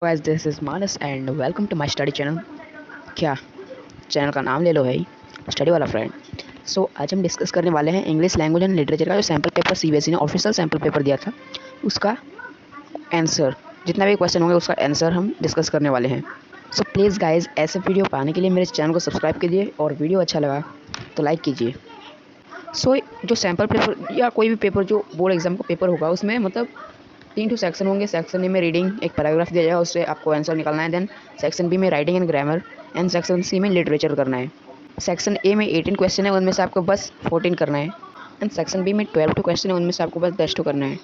Guys this is Manas and welcome to my study channel. क्या channel का नाम ले लो भाई, स्टडी वाला फ्रेंड। आज हम डिस्कस करने वाले हैं इंग्लिश लैंग्वेज एंड लिटरेचर का जो सैम्पल पेपर सीबीएसई ने ऑफिशियल सैम्पल पेपर दिया था, उसका आंसर, जितना भी क्वेश्चन होंगे उसका आंसर हम डिस्कस करने वाले हैं। प्लीज़ गाइज, ऐसे वीडियो पाने के लिए मेरे चैनल को सब्सक्राइब कीजिए और वीडियो अच्छा लगा तो लाइक कीजिए। जो सैम्पल पेपर या कोई भी पेपर जो बोर्ड एग्जाम का पेपर होगा, उसमें मतलब 3 सेक्शन होंगे। सेक्शन ए में रीडिंग, एक पैराग्राफ दिया जाएगा, उससे आपको आंसर निकालना है। देन सेक्शन बी में writing and grammar and section c में लिटरेचर करना है। सेक्शन ए में 18 क्वेश्चन है, उनमें से आपको बस 14 करना है। एंड सेक्शन बी में 12 टू क्वेश्चन है, उनमें से आपको बस 10 टू करना है।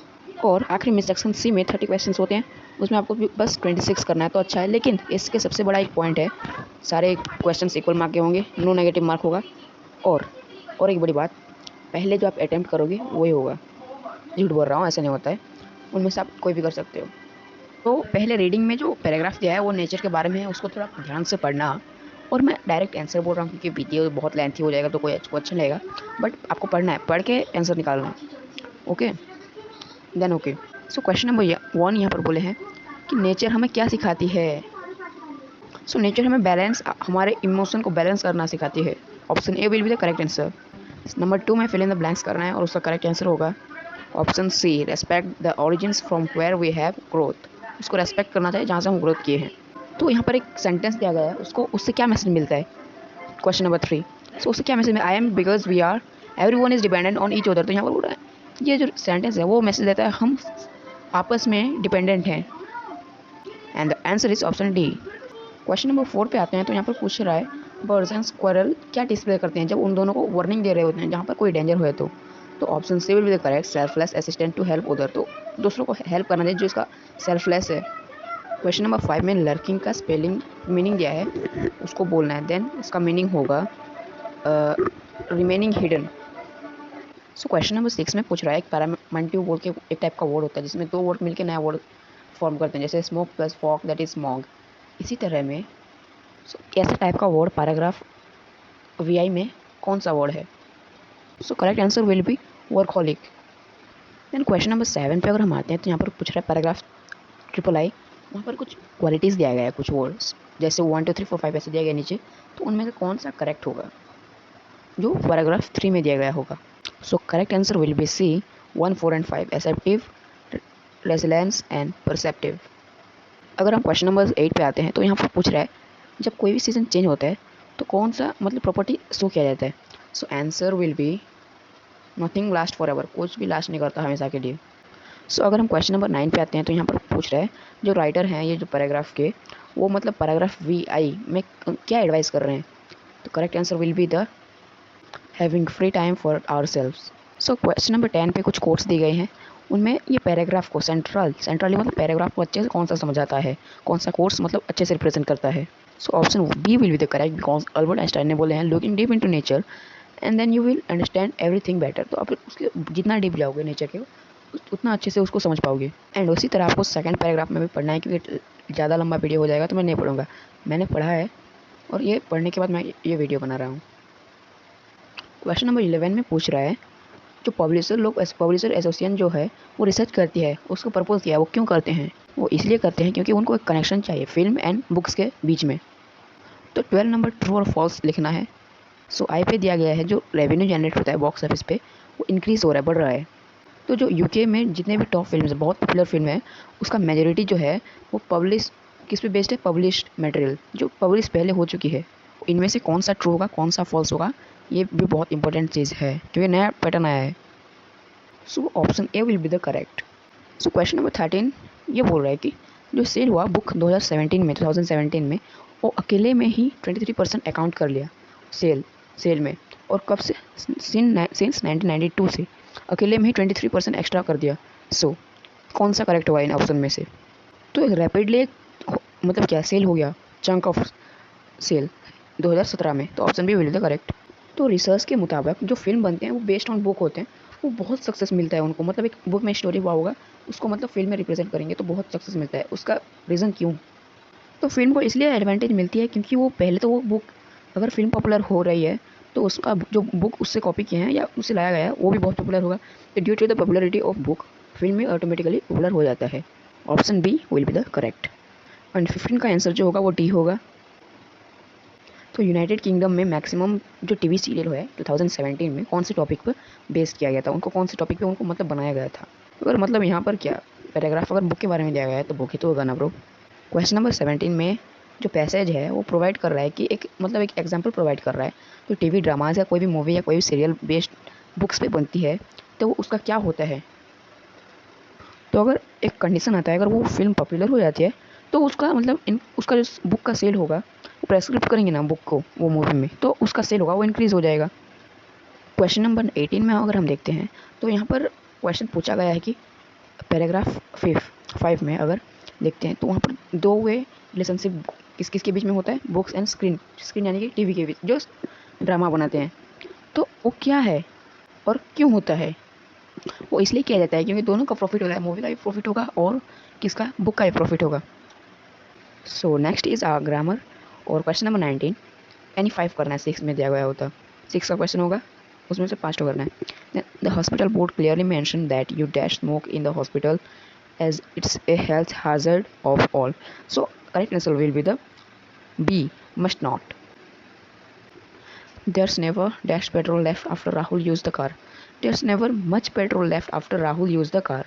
और आखिर में सेक्शन सी में 30 क्वेश्चन होते हैं, उसमें आपको बस 26 करना है। तो अच्छा है, लेकिन इसके सबसे बड़ा एक पॉइंट है, सारे क्वेश्चन इक्वल मार्क के होंगे, नो नेगेटिव मार्क होगा। और एक बड़ी बात, पहले जो आप अटैम्प्ट करोगे वही होगा। झूठ बोल रहा हूँ, ऐसा नहीं होता है, उनमें से आप कोई भी कर सकते हो। तो पहले रीडिंग में जो पैराग्राफ दिया है वो नेचर के बारे में है, उसको थोड़ा ध्यान से पढ़ना। और मैं डायरेक्ट आंसर बोल रहा हूँ क्योंकि वीडियो बहुत लेंथी हो जाएगा तो कोई आपको अच्छा लगेगा, बट आपको पढ़ना है, पढ़ के आंसर निकालना। Okay, then okay. Question number 1 यहाँ पर बोले हैं कि नेचर हमें क्या सिखाती है। नेचर हमें बैलेंस, हमारे इमोशन को बैलेंस करना सिखाती है। Option A will be the correct answer. Number 2 में फिल इन द ब्लैंक्स करना है और उसका करेक्ट आंसर होगा option c, respect the origins from where we have growth. उसको रेस्पेक्ट करना चाहिए जहाँ से हम ग्रोथ किए हैं। तो यहाँ पर एक सेंटेंस दिया गया है, उसको उससे क्या मैसेज मिलता है। क्वेश्चन नंबर 3, उससे क्या message, I am because we are everyone is dependent on each other. तो यहाँ पर बोल रहा है, ये जो सेंटेंस है वो मैसेज देता है हम आपस में डिपेंडेंट हैं। And the answer is option D. Question number 4 पे आते हैं। तो यहाँ पर पूछ रहा है बर्ड्स एंड स्क्वायरल क्या डिस्प्ले करते हैं जब उन दोनों को वार्निंग दे रहे होते हैं, जहाँ पर कोई डेंजर हुए तो option c will be the correct, selfless assistant to help other. तो दूसरों को हेल्प करना चाहिए जो इसका सेल्फलेस है। क्वेश्चन नंबर 5 में लर्किंग का स्पेलिंग मीनिंग दिया है, उसको बोलना है। देन इसका मीनिंग होगा रिमेनिंग हिडन। क्वेश्चन नंबर 6 में पूछ रहा है, एक पैरामेंटिव बोल के एक टाइप का वर्ड होता है जिसमें 2 वर्ड मिलकर नया वर्ड फॉर्म करते हैं, जैसे smoke plus fog that is smog. इसी तरह में ऐसे टाइप का वर्ड पैराग्राफ वीआई में कौन सा वर्ड है। Correct answer will be workaholic. Then question number 7 पे अगर हम आते हैं तो यहाँ पर पूछ रहा है पैराग्राफ ट्रिपल आई, वहाँ पर कुछ क्वालिटीज़ दिया गया है, कुछ वर्ड्स जैसे 1 2 3 4 5 ऐसे दिया गया नीचे। तो उनमें से कौन सा करेक्ट होगा जो पैराग्राफ 3 में दिया गया होगा। Correct answer will be C, 1 4 and 5, acceptive, resilience and perceptive. अगर हम क्वेश्चन नंबर 8 पे आते हैं तो यहाँ पर पूछ रहा है जब कोई भी सीजन चेंज होता है तो कौन सा मतलब प्रॉपर्टी शो किया जाता है। Answer will be nothing last for ever, कुछ भी लास्ट नहीं करता हमेशा के लिए। अगर हम क्वेश्चन नंबर 9 पे आते हैं तो यहाँ पर पूछ रहा है जो राइटर हैं ये जो पैराग्राफ के, वो मतलब पैराग्राफ वी आई में क्या एडवाइस कर रहे हैं। तो correct answer will be the having free time for ourselves. Question number 10 पे कुछ कोट्स दिए गए हैं, उनमें ये पैराग्राफ को सेंट्रली मतलब पैराग्राफ को अच्छे से कौन सा समझाता है, कौन सा कोर्स मतलब अच्छे से रिप्रेजेंट करता है। Option b will be the correct, because Albert Einstein ने बोले हैं looking deep into nature and then you will understand everything better. तो आप उसके जितना डीप जाओगे नेचर के उतना अच्छे से उसको समझ पाओगे। एंड उसी तरह आपको सेकंड पैराग्राफ में भी पढ़ना है, क्योंकि ज़्यादा लंबा वीडियो हो जाएगा तो मैं नहीं पढ़ूंगा, मैंने पढ़ा है और ये पढ़ने के बाद मैं ये वीडियो बना रहा हूँ। क्वेश्चन नंबर 11 में पूछ रहा है जो पब्लिशर एसोसिएशन जो है वो रिसर्च करती है, उसको पर्पज़ किया है, वो क्यों करते हैं। वो इसलिए करते हैं क्योंकि उनको एक कनेक्शन चाहिए फिल्म एंड बुक्स के बीच में। तो 12 नंबर ट्रू और फॉल्स लिखना है। आई पे दिया गया है जो रेवेन्यू जनरेट होता है बॉक्स ऑफिस पे वो इंक्रीज़ हो रहा है, बढ़ रहा है। तो जो यूके में जितने भी टॉप फिल्म है, बहुत पॉपुलर फिल्म है, उसका मेजोरिटी जो है वो पब्लिश किस पे बेस्ड है, पब्लिश्ड मटेरियल जो पब्लिश पहले हो चुकी है। इनमें से कौन सा ट्रू होगा कौन सा फॉल्स होगा, ये भी बहुत इंपॉर्टेंट चीज़ है क्योंकि नया पैटर्न आया है। Option A will be the correct. Question number 13 ये बोल रहा है कि जो सेल हुआ बुक 2017 में वो अकेले में ही 23% अकाउंट कर लिया सेल में, और कब से, सिंस 1992 से अकेले में ही 23% एक्स्ट्रा कर दिया। कौन सा करेक्ट हुआ इन ऑप्शन में से। तो रैपिडली मतलब क्या सेल हो गया, चंक ऑफ सेल 2017 में, तो option b will the correct. तो रिसर्च के मुताबिक जो फिल्म बनते हैं वो बेस्ड ऑन बुक होते हैं, वो बहुत सक्सेस मिलता है उनको, मतलब एक बुक में स्टोरी हुआ होगा उसको मतलब फिल्म में रिप्रेजेंट करेंगे तो बहुत सक्सेस मिलता है। उसका रीज़न क्यों, तो फिल्म को इसलिए एडवांटेज मिलती है क्योंकि वो पहले तो वो बुक, अगर फिल्म पॉपुलर हो रही है तो उसका जो बुक उससे कॉपी किए हैं या उससे लाया गया है वो भी बहुत पॉपुलर होगा। तो due to the popularity of book film में ऑटोमेटिकली पॉपुलर हो जाता है। Option b will be the correct. And 15 का आंसर जो होगा वो डी होगा। तो यूनाइटेड किंगडम में मैक्सिमम जो टीवी सीरियल है 2017 में कौन से टॉपिक पर बेस्ड किया गया था, उनको कौन से टॉपिक पे उनको मतलब बनाया गया था। अगर मतलब यहाँ पर क्या पैराग्राफ अगर बुक के बारे में दिया गया है तो बुक ही तो होगा ना ब्रो। क्वेश्चन नंबर 17 में जो पैसेज है वो प्रोवाइड कर रहा है कि एक मतलब एक एग्जांपल प्रोवाइड कर रहा है, तो टीवी ड्रामाज या कोई भी मूवी या कोई भी सीरियल बेस्ड बुक्स पे बनती है तो वो उसका क्या होता है। तो अगर एक कंडीशन आता है, अगर वो फिल्म पॉपुलर हो जाती है तो उसका मतलब उसका जो बुक का सेल होगा वो प्रेस्क्रिप्ट करेंगे ना बुक को वो मूवी में, तो उसका सेल होगा वो इंक्रीज़ हो जाएगा। क्वेश्चन नंबर 18 में अगर हम देखते हैं तो यहाँ पर क्वेश्चन पूछा गया है कि पैराग्राफ 5 में अगर देखते हैं तो वहाँ पर दो वे रिलेशनशिप किस किस के बीच में होता है, बुक्स एंड स्क्रीन, स्क्रीन यानी कि टीवी के बीच जो ड्रामा बनाते हैं, तो वो क्या है और क्यों होता है। वो इसलिए किया जाता है क्योंकि दोनों का प्रॉफिट होता है, मूवी का भी प्रॉफिट होगा और किसका, बुक का भी प्रॉफिट होगा। So next is our grammar और क्वेश्चन नंबर 19 यानी 5 करना है, 6 में दिया गया होता, 6 का क्वेश्चन होगा उसमें से 5 करना है। The hospital board clearly mention that you dash smoke in the hospital as it's a health hazard of all. So correct answer will be the B, must not. There's never dash petrol left after Rahul used the car. There's never much petrol left after Rahul used the car.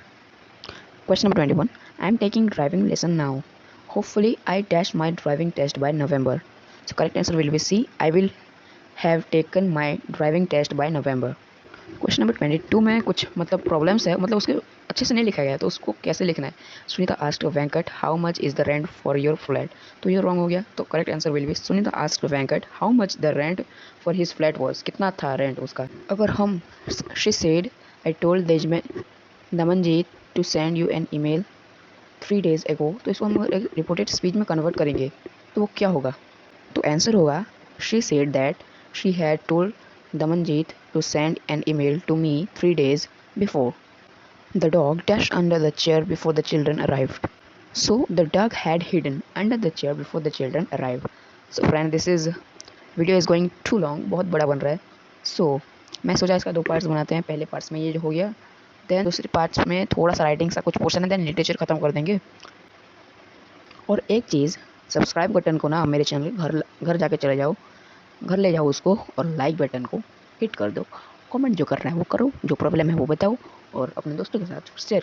Question number 21. I'm taking driving lesson now. Hopefully I dash my driving test by November. So correct answer will be C. I will have taken my driving test by November. Question number 22 में कुछ मतलब problems है, मतलब उसके अच्छे से नहीं लिखा गया तो उसको कैसे लिखना है। Sunita asked Venkat how much is the rent for your flat, तो ये रॉन्ग हो गया। तो correct answer will be Sunita asked Venkat how much the rent for his flat was, कितना था रेंट उसका। अगर हम she said I told Damanjeet to send you an email 3 days ago, तो इसको हम एक रिपोर्टेड स्पीच में कन्वर्ट करेंगे तो वो क्या होगा। तो आंसर होगा she said that she had told Damanjit to send an email to me 3 days before. The dog dashed under the chair before the children arrived. So the dog had hidden under the chair before the children arrived. So friend, this is video is going too long, बहुत बड़ा बन रहा है। So मैं सोचा इसका 2 parts बनाते हैं। पहले पार्ट्स में ये जो हो गया, देन दूसरे पार्ट्स में थोड़ा सा राइटिंग सा कुछ पोर्शन है, देन लिटरेचर खत्म कर देंगे। और एक चीज़, सब्सक्राइब बटन को ना मेरे चैनल घर घर जाके चले जाओ, घर ले जाओ उसको, और लाइक बटन को हिट कर दो। कमेंट जो करना है वो करो, जो प्रॉब्लम है वो बताओ और अपने दोस्तों के साथ शेयर